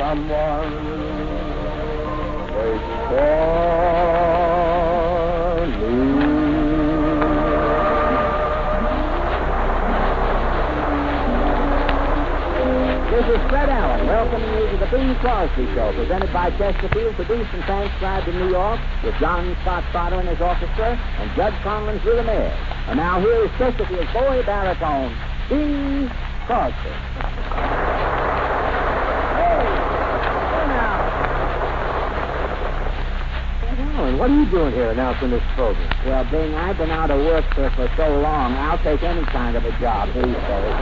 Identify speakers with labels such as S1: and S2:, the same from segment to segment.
S1: someone waits for me.
S2: This is Fred Allen welcoming you to the Bing Crosby Show, presented by Chesterfield, produced and transcribed in New York with John Scott Potter and his orchestra and Judge Conlon through the mayor. And now here is Chesterfield's boy baritone, Bing Crosby.
S1: What are you doing here announcing this program?
S2: Well, Bing, I've been out of work for so long, I'll take any kind of a job these days.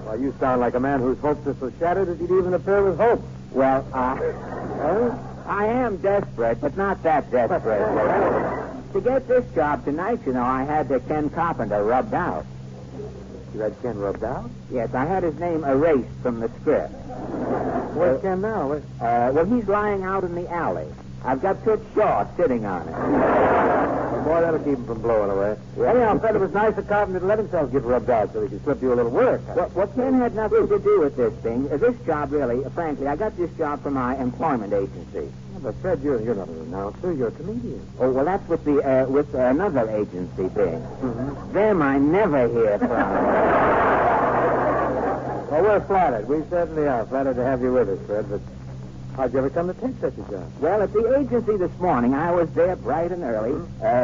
S1: Well, you sound like a man whose hopes are so shattered that you'd even appear with hope.
S2: Well, I am desperate, but not that desperate. To get this job tonight, you know, I had Ken Carpenter rubbed out.
S1: You had Ken rubbed out?
S2: Yes, I had his name erased from the script.
S1: Where's Ken now?
S2: Well, he's lying out in the alley. I've got Toots Shaw sitting on it.
S1: Well, boy, that'll keep him from blowing away.
S2: Yeah.
S1: Anyhow, Fred, it was nice of Carpenter to let himself get rubbed out so he could slip you a little work.
S2: Well, Ken had nothing to do with this thing. This job, really, frankly, I got this job from my employment agency.
S1: Yeah, but, Fred, you're not an announcer. You're a comedian.
S2: Oh, well, that's with another agency, Bing.
S1: Mm-hmm.
S2: Them I never hear from.
S1: Well, we're flattered. We certainly are flattered to have you with us, Fred, but how'd you ever come to take such a job?
S2: Well, at the agency this morning, I was there bright and early.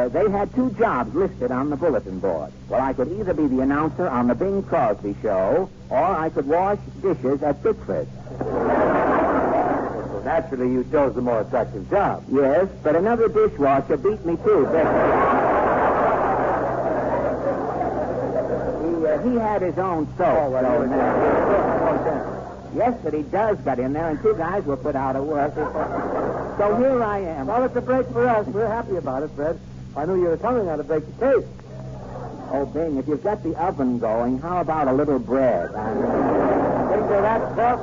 S2: They had two jobs listed on the bulletin board. Well, I could either be the announcer on the Bing Crosby Show, or I could wash dishes at Pickford.
S1: So naturally, you chose the more attractive job.
S2: Yes, but another dishwasher beat me too. He had his own soap. Yes, but he does got in there, and two guys were put out of work. So here I am.
S1: Well, it's a break for us. We're happy about it, Fred. I knew you were coming out to break the case.
S2: Oh, Bing, if you've got the oven going, how about a little bread?
S1: Think of that stuff?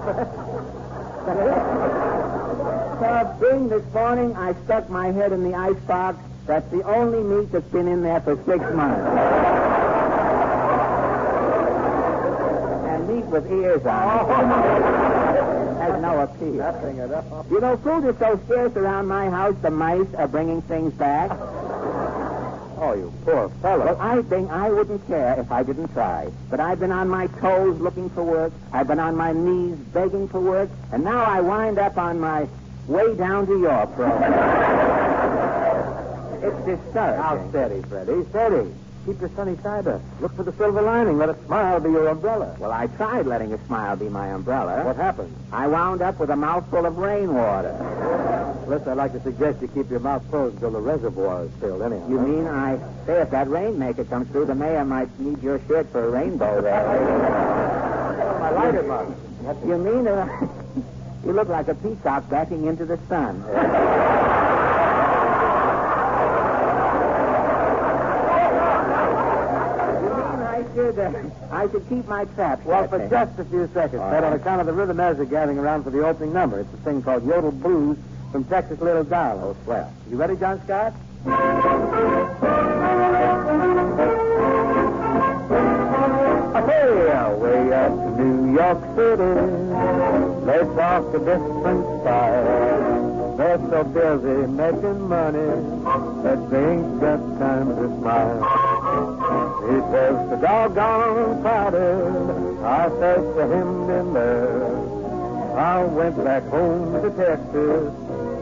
S2: Bing, this morning I stuck my head in the icebox. That's the only meat that's been in there for 6 months. Meat with ears on it. Has no appeal.
S1: Nothing at all.
S2: You know, food is so scarce around my house, the mice are bringing things back.
S1: Oh, you poor fellow.
S2: Well, I wouldn't care if I didn't try. But I've been on my toes looking for work. I've been on my knees begging for work. And now I wind up on my way down to your program. It's discouraging.
S1: Now, steady, Freddie, steady. Keep your sunny side up. Look for the silver lining. Let a smile be your umbrella.
S2: Well, I tried letting a smile be my umbrella.
S1: What happened?
S2: I wound up with a mouthful of rainwater.
S1: Listen, I'd like to suggest you keep your mouth closed until the reservoir is filled, anyhow.
S2: You mean if that rainmaker comes through, the mayor might need your shirt for a rainbow there.
S1: My lighter mouth.
S2: You mean you look like a peacock backing into the sun. I should keep my trap.
S1: Well, for just a few seconds, Fred, on account of the rhythmers gathering around for the opening number. It's a thing called Yodel Blues from Texas Little Doll. Oh, swell. You ready, John Scott? Hey, way up to New York City. They talk a different style. They're so busy making money that they ain't got time to smile. He says the doggone crowded. I searched for him in there. I went back home to Texas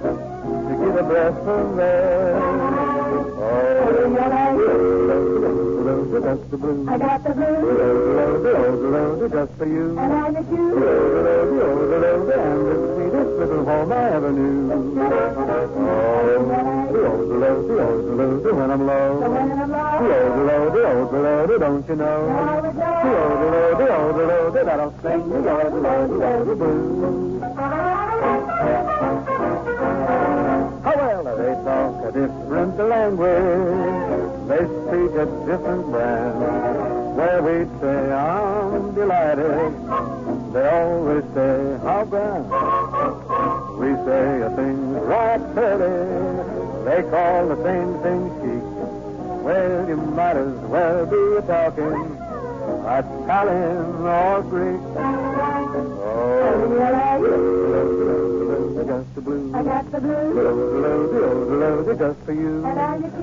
S1: to get a breath from there. Oh, that's the blues.
S3: I got the blues.
S1: Just for you.
S3: And I'm the Jew.
S1: And the sweetest little home I ever knew. Oh, when I'm low.
S3: When I'm low.
S1: Don't you know? That'll sing the blues. Oh, well, they talk a different language. They speak a different brand. Where we say, I'm delighted, they always say, how grand. We say a thing right pretty, they call the same thing chic. Well, you might as well be talking Italian or Greek. Just the blues.
S3: I got the blues.
S1: The just for you.
S3: And I'm the
S1: The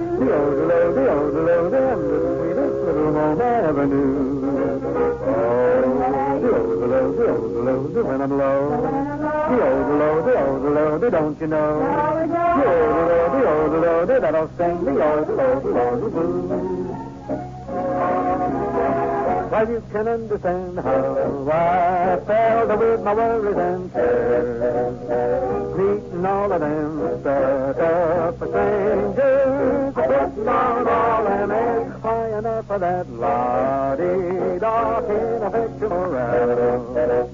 S1: the sweetest little home avenue. The when I'm low. The don't you know? The that'll sing the blues. Well, you can understand how I felt with my worries and cares, meeting all of them stuck up for strangers, putting on all them airs, high enough for that la-dee-da ineffectual morale.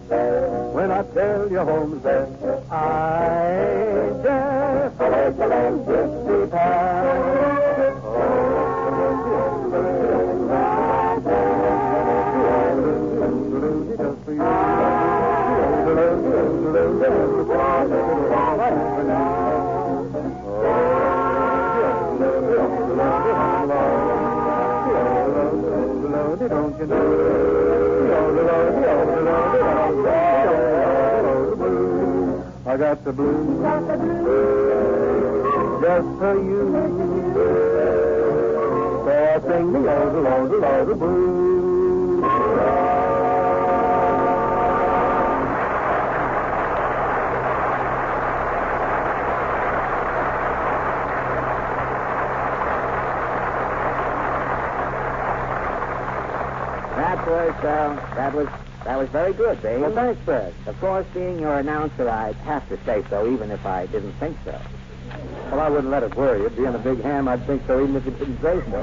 S1: When I tell you, Holmes, that I ain't just a regular gypsy pal. Don't you know? I got the blues just for you. So I sing the blues.
S2: That was very good, Dave.
S1: Well, thanks, Fred.
S2: Of course, being your announcer, I'd have to say so, even if I didn't think so.
S1: Well, I wouldn't let it worry you. Being a big ham, I'd think so even if you didn't say so.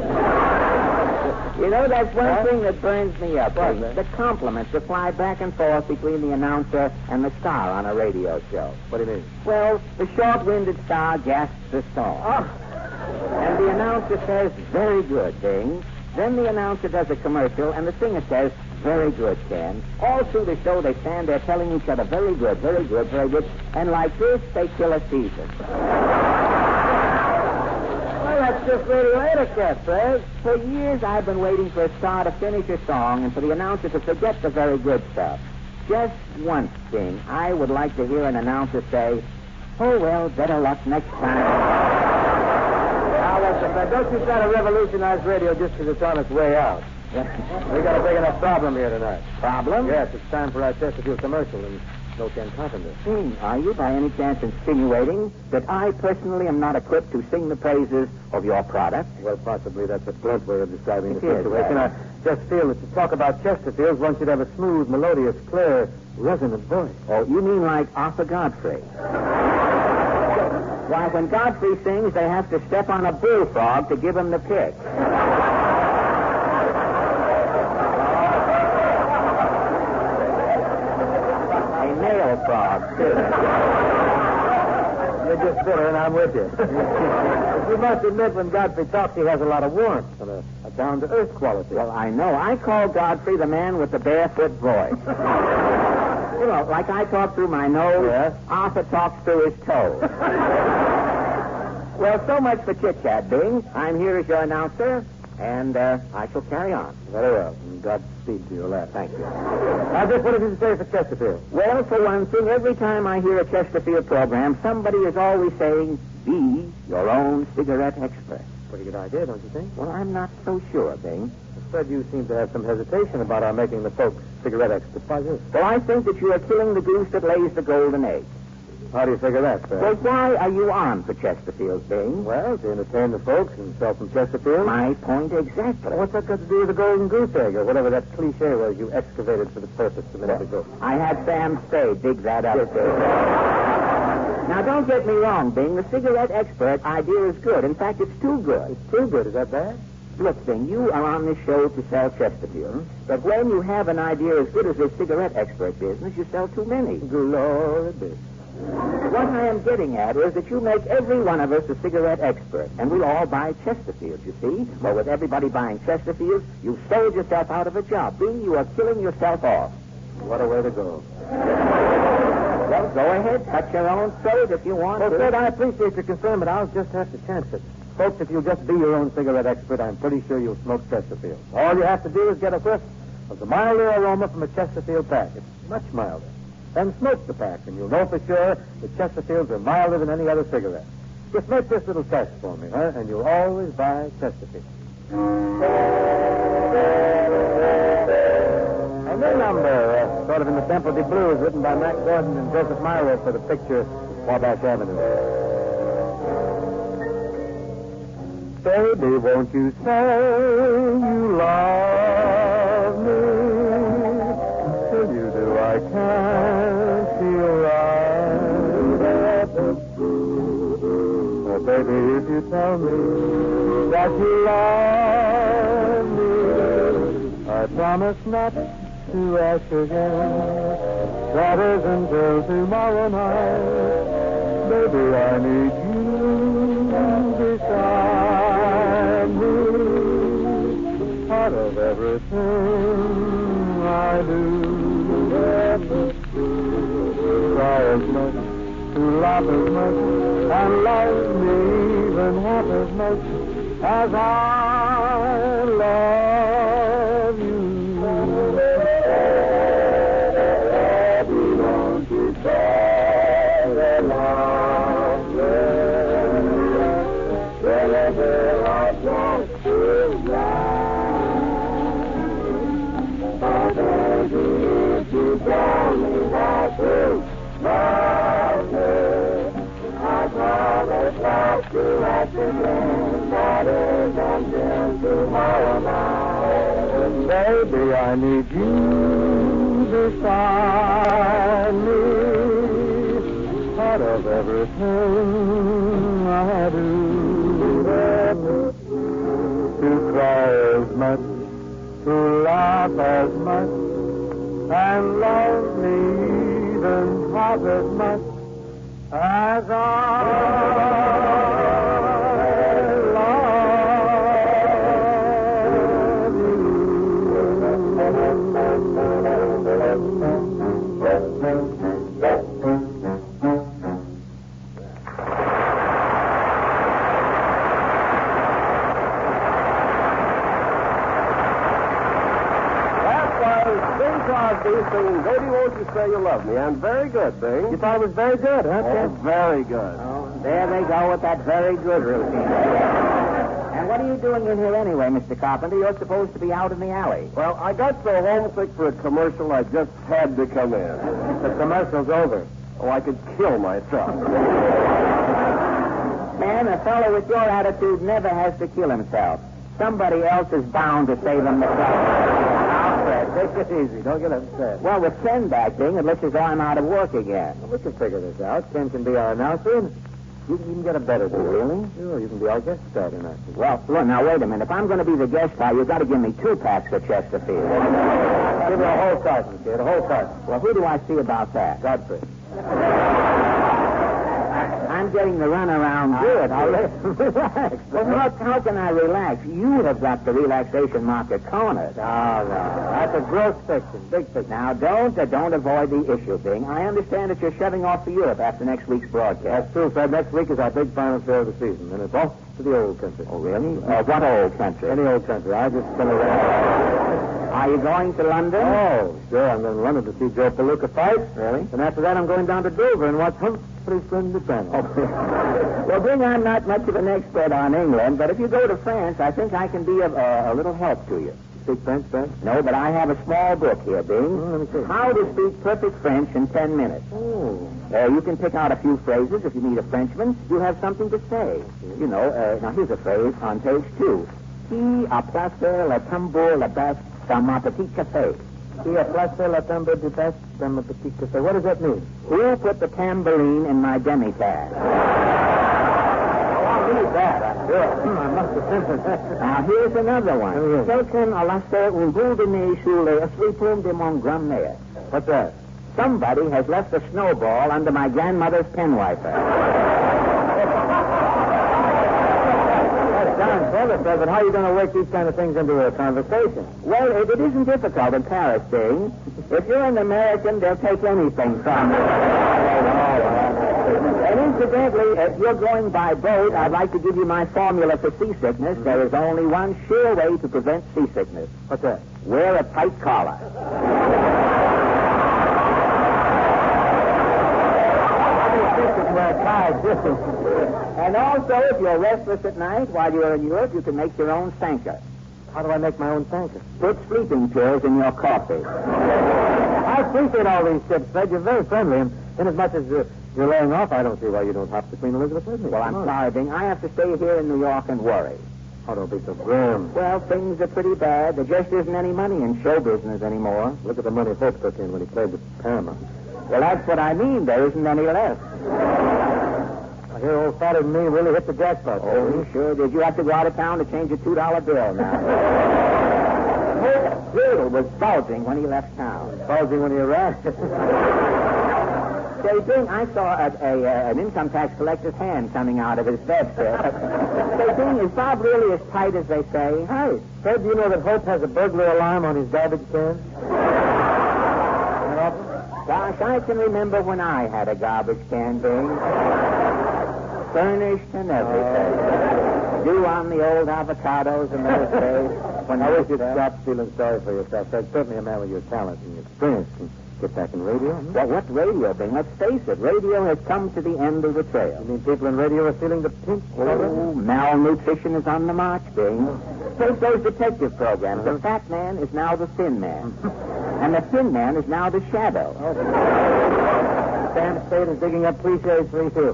S2: You know, that's one thing that burns me up.
S1: What, man?
S2: The compliments that fly back and forth between the announcer and the star on a radio show.
S1: What do you mean?
S2: Well, the short-winded star gasps a song.
S1: Oh.
S2: And the announcer says, very good, Ding. Then the announcer does a commercial, and the singer says, very good, Ken. All through the show, they stand there telling each other, very good, very good, very good. And like this, they kill a season.
S1: Well, that's just radio etiquette, Fred.
S2: For years, I've been waiting for a star to finish a song and for the announcer to forget the very good stuff. Just once, Ding, I would like to hear an announcer say, oh, well, better luck next time.
S1: Don't you try to revolutionize radio just because it's on its way out. We got a big enough problem here tonight.
S2: Problem?
S1: Yes, it's time for our Chesterfield commercial and no Ken Carpenter.
S2: Are you by any chance insinuating that I personally am not equipped to sing the praises of your product?
S1: Well, possibly that's a blunt way of describing the
S2: It is,
S1: situation. I just feel that to talk about Chesterfield, one should have a smooth, melodious, clear, resonant voice.
S2: Oh, you mean like Arthur Godfrey? Why, when Godfrey sings, they have to step on a bullfrog to give him the pick. A male frog, too.
S1: You're just bitter, and I'm with you. You must admit, when Godfrey talks, he has a lot of warmth and a down-to-earth quality.
S2: Well, I know. I call Godfrey the man with the barefoot voice. You know, like I talk through my nose,
S1: Yes.
S2: Arthur talks through his toes. Well, so much for chit-chat, Bing. I'm here as your announcer, and I shall carry on.
S1: Very well, and Godspeed to your lad.
S2: Thank you.
S1: Now, just what did you say for Chesterfield?
S2: Well, for one thing, every time I hear a Chesterfield program, somebody is always saying, be your own cigarette expert.
S1: Pretty good idea, don't you think?
S2: Well, I'm not so sure, Bing.
S1: Fred, you seem to have some hesitation about our making the folks cigarette experts. Why this?
S2: Well, I think that you are killing the goose that lays the golden egg.
S1: How do you figure that, Fred?
S2: Well, why are you on for Chesterfield, Bing?
S1: Well, to entertain the folks and sell some Chesterfield.
S2: My point exactly.
S1: What's that got to do with the golden goose egg, or whatever that cliche was you excavated for the purpose a minute ago?
S2: I had Sam Spade dig that up. Now, don't get me wrong, Bing. The cigarette expert idea is good. In fact, it's too good.
S1: It's too good. Is that bad?
S2: Look, Bing, you are on this show to sell Chesterfield. But when you have an idea as good as this cigarette expert business, you sell too many.
S1: Glory be.
S2: What I am getting at is that you make every one of us a cigarette expert, and we all buy Chesterfield, you see. Well, with everybody buying Chesterfield, you've sold yourself out of a job. Bing, you are killing yourself off.
S1: What a way to go.
S2: Well, go ahead, cut your own throat if you want
S1: Well,
S2: to.
S1: Fred, I appreciate your concern, but I'll just have to chance it. Folks, if you'll just be your own cigarette expert, I'm pretty sure you'll smoke Chesterfield. All you have to do is get a whiff, of the milder aroma from a Chesterfield pack. It's much milder. Then smoke the pack, and you'll know for sure that Chesterfields are milder than any other cigarette. Just make this little test for me, and you'll always buy Chesterfield. And their number, sort of in the Temple de Blues, written by Mac Gordon and Joseph Myra for the picture Wabash Avenue. Baby, won't you say you love me? Till you do, I can't feel right. Oh, baby, if you tell me that you love me, I promise not to ask again. That is until tomorrow night. Baby, I need you beside me. Part of everything I do. Try as much, to laugh as much, and love me even half as much as I love you. Won't you say that love me? Wherever I want to ride. Oh, baby, if you tell me that you love me, I promise not to ask again. That is until tomorrow night. Baby, I need you beside me. Part of everything I do. To cry as much, to laugh as much, and love me even half as much as I love you.
S3: Singing, Baby, Won't You Say You Love Me? And very good, Bing.
S1: You thought it was very good, huh,
S3: Oh,
S1: Ted?
S3: very good.
S2: Oh, there they go with that very good routine. And what are you doing in here anyway, Mr. Carpenter? You're supposed to be out in the alley.
S3: Well, I got so homesick for a commercial, I just had to come in.
S1: The commercial's over.
S3: Oh, I could kill myself.
S2: Man, a fellow with your attitude never has to kill himself. Somebody else is bound to save him himself.
S1: Take it easy. Don't get upset.
S2: Well, with Ken back, Bing, it looks as though I'm out of work again.
S1: We can figure this out. Ken can be our announcer. And you can even get a better deal.
S2: Really?
S1: Sure, you can be our guest star tonight.
S2: Well, look, now, wait a minute. If I'm going to be the guest star, you've got to give me 2 packs of Chesterfield.
S1: Give her a whole carton, kid. A whole carton.
S2: Well, who do I see about that?
S1: Godfrey.
S2: I'm getting the runaround good. Now, relax. Well, look, how can I relax? You have got the relaxation market cornered.
S1: No. That's a gross fiction. Big fiction.
S2: Now, don't avoid the issue, Bing. I understand that you're shoving off to Europe after next week's broadcast.
S1: That's true, Fred. Next week is our big final show of the season, and it's off to the old country.
S2: Oh, really? What old country?
S1: Any old country. I just gonna.
S2: Are you going to London?
S1: Oh, sure. I'm going to London to see Joe Palooka fight.
S2: Really?
S1: And after that, I'm going down to Dover and watch Humphrey Splendid Panel.
S2: Oh. Well, Bing, I'm not much of an expert on England, but if you go to France, I think I can be of a little help to you.
S1: Speak French, Ben?
S2: No, but I have a small book here, Bing.
S1: Let me see.
S2: How to speak perfect French in 10 minutes.
S1: Oh.
S2: You can pick out a few phrases. If you meet a Frenchman, you have something to say. You know, now here's a phrase on page 2. Qui a placé le tambour la basse dans ma petite café?
S1: Qui a placé la tambour de basse dans ma petite café? What does that mean?
S2: Who put the tambourine in my demi-tasse?
S1: That, I'm sure. I must have sent that.
S2: Now, here's another one.
S1: Oh, yes.
S2: Quelqu'un a laissé un bout de neige sur les essuie-plumes de mon grand-mère.
S1: What's that?
S2: Somebody has left a snowball under my grandmother's pen wiper.
S1: That sounds clever, sir, but how are you going to work these kind of things into a conversation?
S2: Well, it isn't difficult in Paris, Bing. If you're an American, they'll take anything from you. And incidentally, if you're going by boat, I'd like to give you my formula for seasickness. There is only one sure way to prevent seasickness.
S1: What's that?
S2: wear a tight collar. And also, if you're restless at night while you're in Europe, you can make your own Sanka.
S1: How do I make my own Sanka?
S2: Put sleeping pills in your coffee.
S1: I appreciate all these tips, Fred. You're very friendly, and inasmuch as you're laying off, I don't see why you don't hop to Queen Elizabeth with me.
S2: Well, I'm sorry, Bing. I have to stay here in New York and worry.
S1: Oh, don't be so grim.
S2: Well, things are pretty bad. There just isn't any money in show business anymore.
S1: Look at the money Hope took in when he played with Paramount.
S2: Well, that's what I mean. There isn't any left.
S1: I hear old father and me really hit the jackpot.
S2: Oh, you sure did. You have to go out of town to change a $2 bill now. Hope's grill was bulging when he left town.
S1: Bulging when he arrived.
S2: Say, Bing, I saw an income tax collector's hand coming out of his bed. Say, Bing, is Bob really as tight as they say?
S1: Hey, Fred, do you know that Hope has a burglar alarm on his garbage can?
S2: Gosh, I can remember when I had a garbage can, Bing. Furnished and everything. Due on the old avocados in those days.
S1: When I wish you'd stop feeling sorry for yourself, Fred. Certainly a man with your talent and your experience can get back in radio.
S2: Well, what radio, Bing? Let's face it. Radio has come to the end of the trail.
S1: You mean people in radio are feeling the pinch?
S2: Oh, malnutrition is on the march, Bing. Take those detective programs. The fat man is now the thin man. And the thin man is now the shadow.
S1: Sam Spade is digging up cliches for you, too.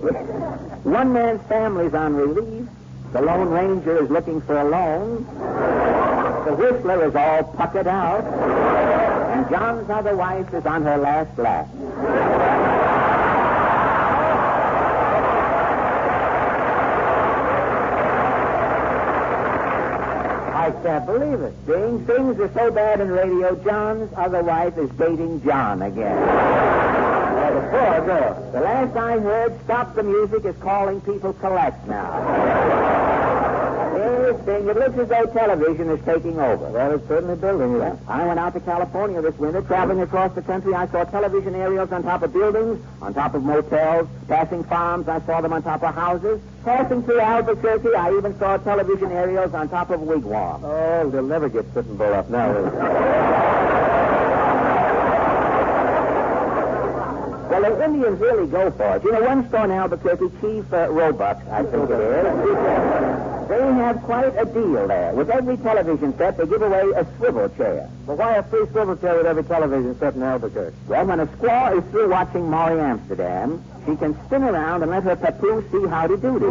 S2: One man's family's on relief. The Lone Ranger is looking for a loan. The Whistler is all puckered out. And John's other wife is on her last lap. I can't believe it. Things are so bad in radio, John's other wife is dating John again.
S1: Oh, the poor girl.
S2: The last I heard, Stop the Music is calling people collect now. Yes, Bing, it looks as though television is taking over.
S1: Well, it's certainly building it.
S2: I went out to California this winter, traveling across the country. I saw television aerials on top of buildings, on top of motels, passing farms. I saw them on top of houses. Passing through Albuquerque, I even saw television aerials on top of wigwams.
S1: Oh, they'll never get Sitting Bull up now, will they?
S2: Well, the Indians really go for it. You know, one store in Albuquerque, Chief Roebuck, I think it is, they have quite a deal there. With every television set, they give away a swivel chair.
S1: But why a free swivel chair with every television set in Albuquerque?
S2: Well, when a squaw is through watching Maury Amsterdam, she can spin around and let her papoose see howdy doody.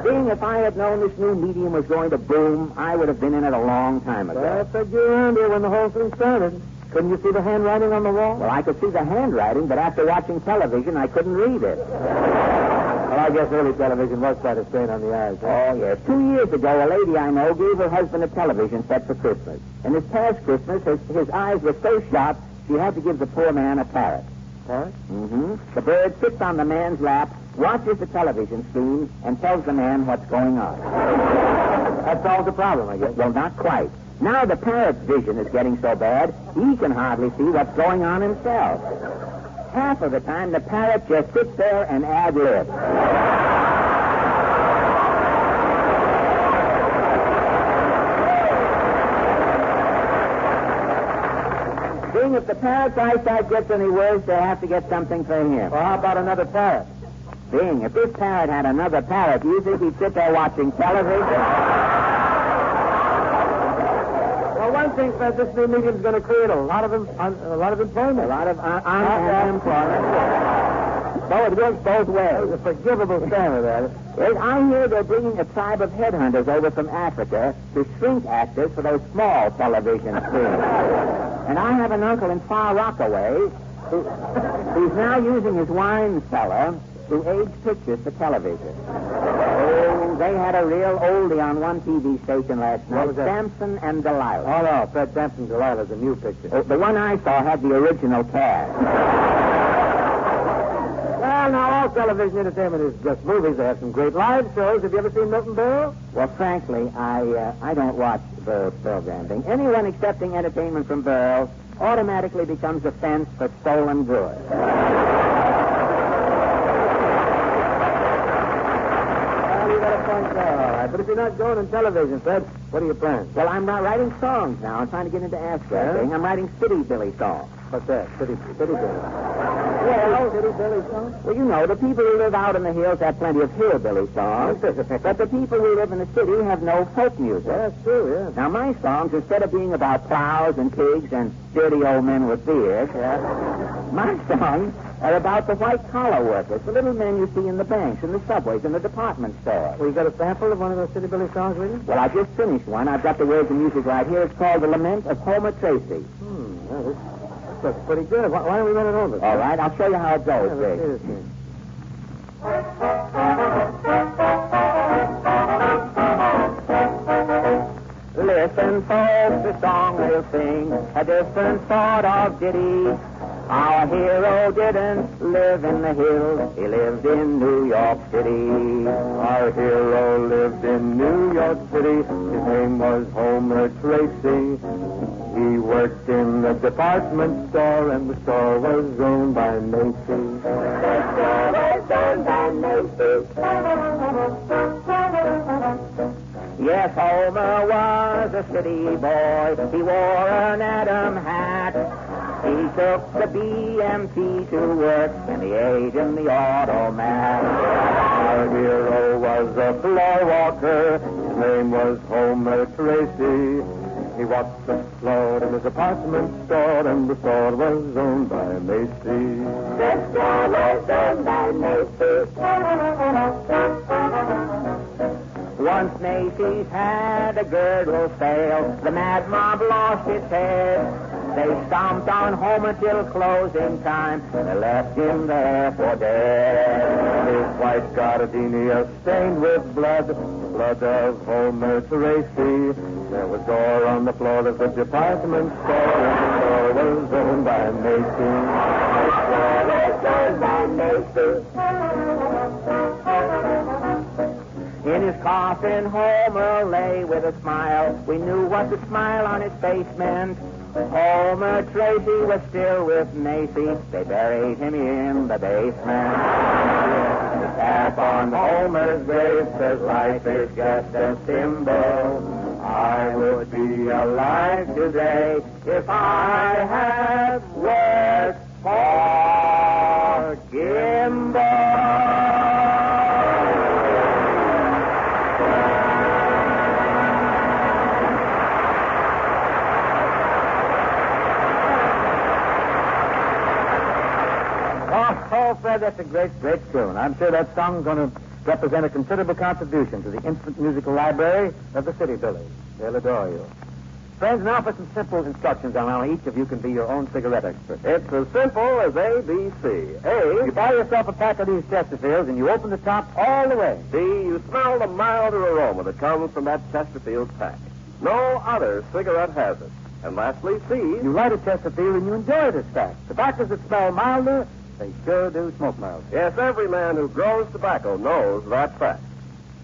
S2: Being if I had known this new medium was going to boom, I would have been in it a long time ago.
S1: Well, I said you were around here when the whole thing started. Couldn't you see the handwriting on the wall?
S2: Well, I could see the handwriting, but after watching television, I couldn't read it.
S1: Well, I guess early television was quite a strain on the eyes. Huh?
S2: Oh, yes. 2 years ago, a lady I know gave her husband a television set for Christmas. And this past Christmas, his eyes were so sharp, she had to give the poor man a parrot.
S1: Parrot?
S2: Mm-hmm. The bird sits on the man's lap, watches the television screen, and tells the man what's going on.
S1: That solves the problem, I guess.
S2: Well, not quite. Now the parrot's vision is getting so bad, he can hardly see what's going on himself. Half of the time, the parrot just sits there and ad-libs. Seeing if the parrot's eyesight gets any worse, they have to get something for him.
S1: Well, how about another parrot?
S2: Bing, if this parrot had another parrot, do you think he'd sit there watching television?
S1: Well, one thing, Fred, this new medium's going to create a lot of employment.
S2: A lot of unemployment. So it works both ways.
S1: That was a forgivable scammer, that.
S2: Yes, I hear they're bringing a tribe of headhunters over from Africa to shrink actors for those small television screens. And I have an uncle in Far Rockaway who's now using his wine cellar to age pictures for television. Oh, they had a real oldie on one TV station last night.
S1: What was that?
S2: Samson and Delilah.
S1: Oh, no, Fred Sampson Delilah's a new picture.
S2: Oh, the one I saw had the original cast.
S1: Well, now, all television entertainment is just movies. They have some great live shows. Have you ever seen Milton Berle?
S2: Well, frankly, I don't watch Burl's programming. Anyone accepting entertainment from Burl automatically becomes a fence for stolen goods. Well, you got to All right,
S1: But if you're not going on television, Fred, what are your plans?
S2: Well, I'm not writing songs now. I'm trying to get into acting.
S1: Yeah?
S2: I'm writing City Billy songs.
S1: What's that? City Billy.
S2: Well,
S1: City Billy songs?
S2: well, you know, the people who live out in the hills have plenty of hillbilly songs, but the people who live in the city have no folk music.
S1: Yeah, that's true, yeah.
S2: Now, my songs, instead of being about plows and pigs and dirty old men with beards, my songs are about the white-collar workers, the little men you see in the banks, in the subways, in the department stores.
S1: Well, you got a sample of one of those City Billy songs with you?
S2: Well, I just finished one. I've got the words and music right here. It's called The Lament of Homer Tracy.
S1: Well, this looks pretty good. Why don't we run it over?
S2: All right, I'll show you how it goes,
S1: Yeah, let's
S2: Jake.
S1: see this thing.
S2: Listen, folks, the song we'll sing, a different sort of ditty. Our hero didn't live in the hills, he lived in New York City.
S1: Our hero lived in New York City. His name was Homer Tracy. He worked in the department store, and the store was owned by Macy's.
S2: Yes, Homer was a city boy. He wore an Adam hat. He took the BMT to work, and he ate in the automat.
S1: Our hero was a floor walker. His name was Homer Tracy. He walked the floor in his apartment store, and the store was owned by Macy's.
S2: The store was owned by Macy's. Once Macy's had a girdle sale, the mad mob lost its head. They stomped on Homer till closing time. They left him there for dead.
S1: His white gardenia stained with blood, the blood of Homer Tracy. There was gore on the floor of the department store, and the store was owned by Macy's.
S2: The store was owned by Macy's. In his coffin, Homer lay with a smile. We knew what the smile on his face meant. Homer Tracy was still with Macy. They buried him in the basement. The tap on Homer's grave says life is just a symbol. I would be alive today if I had worked for Gimbal.
S1: Oh, Fred, that's a great tune. I'm sure that song's going to represent a considerable contribution to the infant musical library of the City Billies. They'll adore you. Friends, now for some simple instructions on how each of you can be your own cigarette expert.
S3: It's as simple as ABC. A,
S1: You buy yourself a pack of these Chesterfields and you open the top all the way.
S3: B, you smell the milder aroma that comes from that Chesterfield pack. No other cigarette has it. And lastly, C,
S1: You light a Chesterfield and you enjoy this fact. Tobaccos that smell milder, they sure do smoke milder.
S3: yes, every man who grows tobacco knows that fact.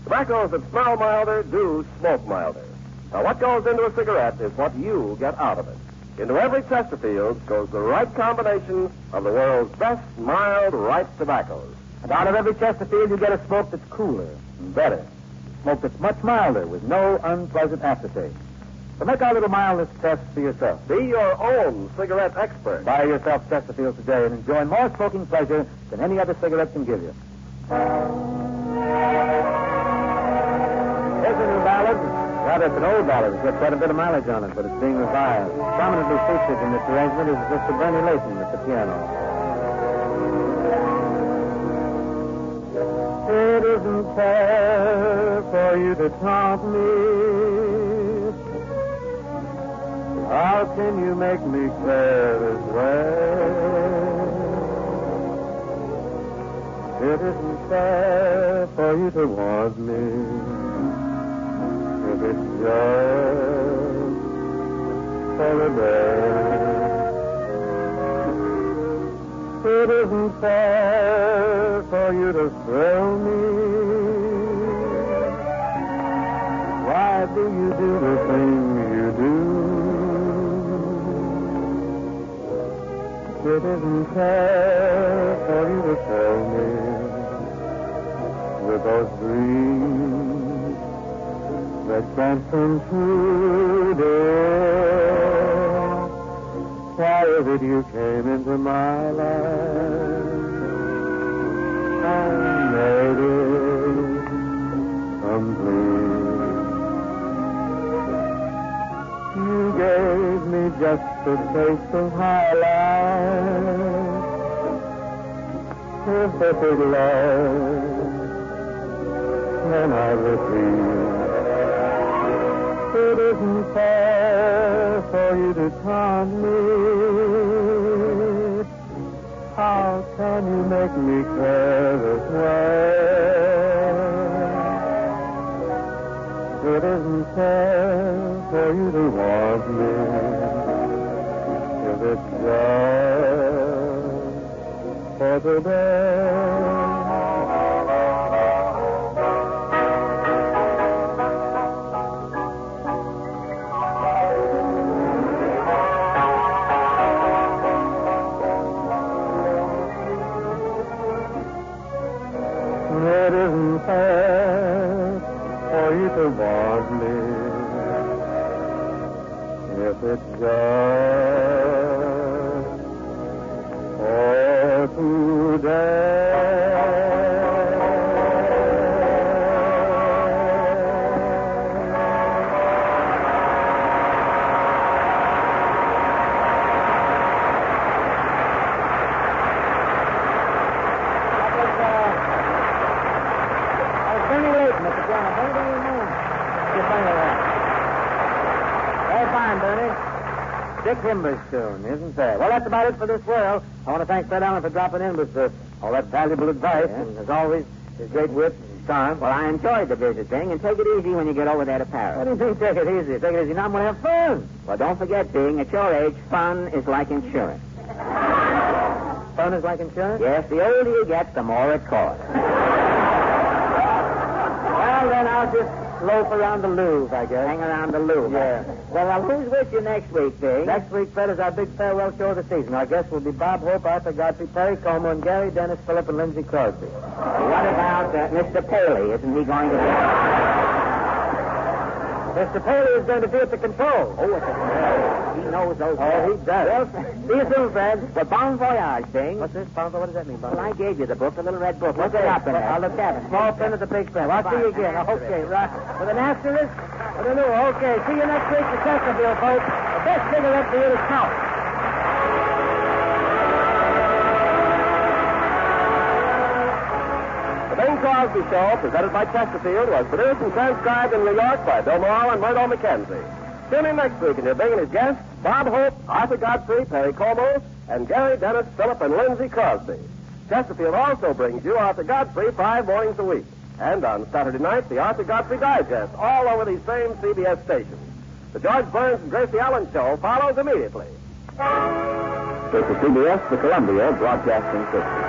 S3: Tobaccos that smell milder do smoke milder. Now, what goes into a cigarette is what you get out of it. Into every Chesterfield goes the right combination of the world's best mild, ripe tobaccos.
S1: And out of every Chesterfield, you get a smoke that's cooler and better. Smoke that's much milder with no unpleasant aftertaste. So make our little mildness test for yourself.
S3: Be your own cigarette expert.
S1: Buy yourself Chesterfield today and enjoy more smoking pleasure than any other cigarette can give you. Here's a new ballad. Rather, it's an old ballad. It's got quite a bit of mileage on it, but it's being revived. Prominently featured in this arrangement is Mr. Bernie Layton at the piano. It isn't fair for you to taunt me. How can you make me care this way? It isn't fair for you to want me. If it's just for a day. It isn't fair for you to thrill me. Why do you do the thing you do? It isn't fair for you to tell me with those dreams that can't come true, dear. Why is it you came into my life and made it complete? You gave me just a taste of high life, perfect love, and I repeat, it isn't fair for you to taunt me. How can you make me care this way? It isn't fair for you to want me if it's just for today. It isn't fair for you to want me if it's just for today. Dick Himber's tune, isn't there? Well, that's about it for this world. I want to thank Fred Allen for dropping in with all that valuable advice, and as always, his great wit and charm.
S2: Well, I enjoyed the visit thing, and take it easy when you get over there to Paris.
S1: What do you mean, take it easy? Take it easy. Now I'm going to have fun.
S2: Well, don't forget, being at your age, fun is like insurance.
S1: Fun is like insurance?
S2: Yes, the older you get, the more it costs.
S1: Well, then I'll just loaf around the Louvre, I guess.
S2: Hang around the Louvre.
S1: Yeah.
S2: Well, who's with you next week, Big?
S1: Next week, Fred, is our big farewell show of the season. Our guests will be Bob Hope, Arthur Godfrey, Perry Como, and Gary, Dennis, Phillip, and Lindsay Crosby.
S2: What about Mr. Paley? Isn't he going to be...
S1: Mr. Paley is going to be at the controls.
S2: Oh, at the controls. He knows those.
S1: Oh, he does.
S2: Well,
S1: see you soon, Fred.
S2: Well, bon voyage, Bing.
S1: What's this, Bon? What does that mean, Bon?
S2: Well, I gave you the book, the little red book. What's
S1: Okay,
S2: it up in there?
S1: I'll look at it. Small pen at the big pen. I'll see you again. Okay, right. With an asterisk? I don't know. Okay, see you next week for Chesterfield, folks. The best cigarette for you to count.
S3: The Bing Crosby Show, presented by Chesterfield, was produced and transcribed in New York by Bill Morrow and Murdo McKenzie. Tune in next week and you'll Bing and his guests, Bob Hope, Arthur Godfrey, Perry Como, and Gary, Dennis, Phillip, and Lindsay Crosby. Chesterfield also brings you Arthur Godfrey 5 mornings a week. And on Saturday night, the Arthur Godfrey Digest, all over these same CBS stations. The George Burns and Gracie Allen Show follows immediately. This is CBS, the Columbia Broadcasting System.